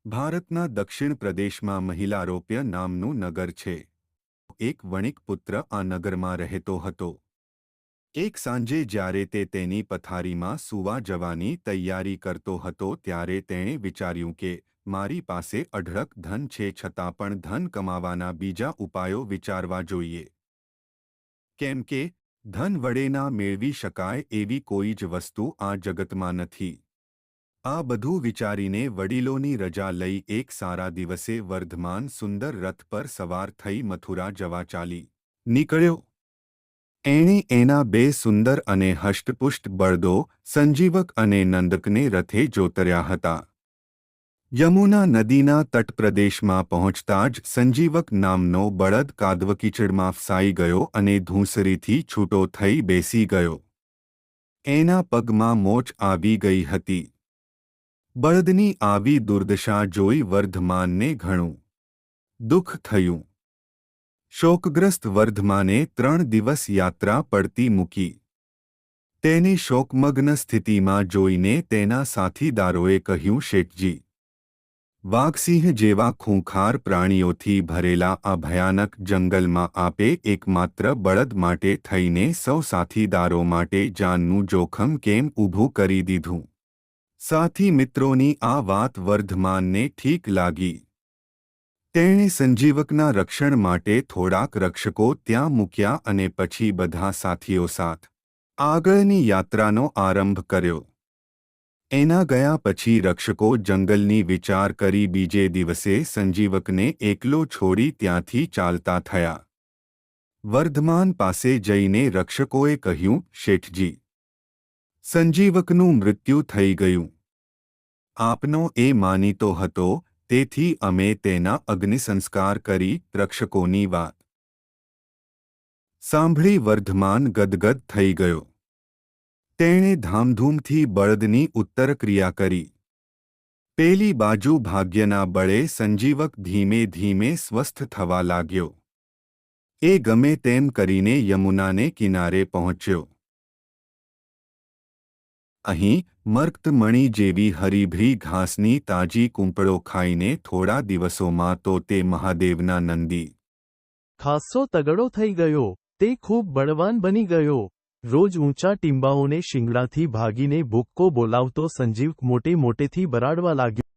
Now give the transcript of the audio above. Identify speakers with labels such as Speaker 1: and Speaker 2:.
Speaker 1: ભારતના દક્ષિણ પ્રદેશમાં મહિલારોપ્ય નામનું નગર છે. એક વણિક પુત્ર આ નગરમાં રહેતો હતો. એક સાંજે જ્યારે તે તેની પથારીમાં સૂવા જવાની તૈયારી કરતો હતો ત્યારે તેણે વિચાર્યું કે મારી પાસે અઢળક ધન છે છતાં પણ ધન કમાવાના બીજા ઉપાયો વિચારવા જોઈએ. કેમ કે ધન વડે ના મેળવી શકાય એવી કોઈ જ વસ્તુ આ જગતમાં નથી. આ બધું વિચારીને વડીલોની રજા લઈ એક સારા દિવસે વર્ધમાન સુંદર રથ પર સવાર થઈ મથુરા જવા ચાલી નીકળ્યો. એણે એના બે સુંદર અને હષ્ટપુષ્ટ બળદો સંજીવક અને નંદકને રથે જોતર્યા હતા. યમુના નદીના તટપ્રદેશમાં પહોંચતા જ સંજીવક નામનો બળદ કાદવકીચડમાં ફસાઈ ગયો અને ધૂંસરીથી છૂટો થઈ બેસી ગયો. એના પગમાં મોચ આવી ગઈ હતી. બળદની આવી દુર્દશા જોઈ વર્ધમાનને ઘણું દુઃખ થયું. શોકગ્રસ્ત વર્ધમાને 3 દિવસ યાત્રા પડતી મૂકી. તેને શોકમગ્ન સ્થિતિમાં જોઈને તેના સાથીદારોએ કહ્યું, શેઠજી, વાઘસિંહ જેવા ખૂંખાર પ્રાણીઓથી ભરેલા આ ભયાનક જંગલમાં આપે એકમાત્ર બળદ માટે થઈને સૌ સાથીદારો માટે જાનનું જોખમ કેમ ઊભું કરી દીધું? સાથી મિત્રોની આ વાત વર્ધમાનને ઠીક લાગી. તેણે સંજીવકના રક્ષણ માટે થોડાક રક્ષકો ત્યાં મૂક્યા અને પછી બધા સાથીઓ સાથ આગળની યાત્રાનો આરંભ કર્યો. એના ગયા પછી રક્ષકો જંગલની વિચાર કરી બીજે દિવસે સંજીવકને એકલો છોડી ત્યાંથી ચાલતા થયા. વર્ધમાન પાસે જઈને રક્ષકોએ કહ્યું, શેઠજી, સંજીવકનું મૃત્યુ થઈ ગયું. આપનો એ માનીતો હતો, તેથી અમે તેના અગ્નિસંસ્કાર કરી. રક્ષકોની વાત સાંભળી વર્ધમાન ગદગદ થઈ ગયો. તેણે ધામધૂમથી બળદની ઉત્તરક્રિયા કરી. પેલી બાજુ ભાગ્યના બળે સંજીવક ધીમે ધીમે સ્વસ્થ થવા લાગ્યો. એ ગમે તેમ કરીને યમુનાને કિનારે પહોંચ્યો. અહીં મર્કતમણી જેવી હરીભરી ઘાસની તાજી કૂંપળો ખાઈને થોડા દિવસોમાં તો તે મહાદેવના નંદી
Speaker 2: ખાસ્સો તગડો થઈ ગયો. તે ખૂબ બળવાન બની ગયો. રોજ ઊંચા ટીંબાઓને શિંગડાથી ભાગીને ભૂક્કો બોલાવતો સંજીવક મોટે મોટેથી બરાડવા લાગ્યો.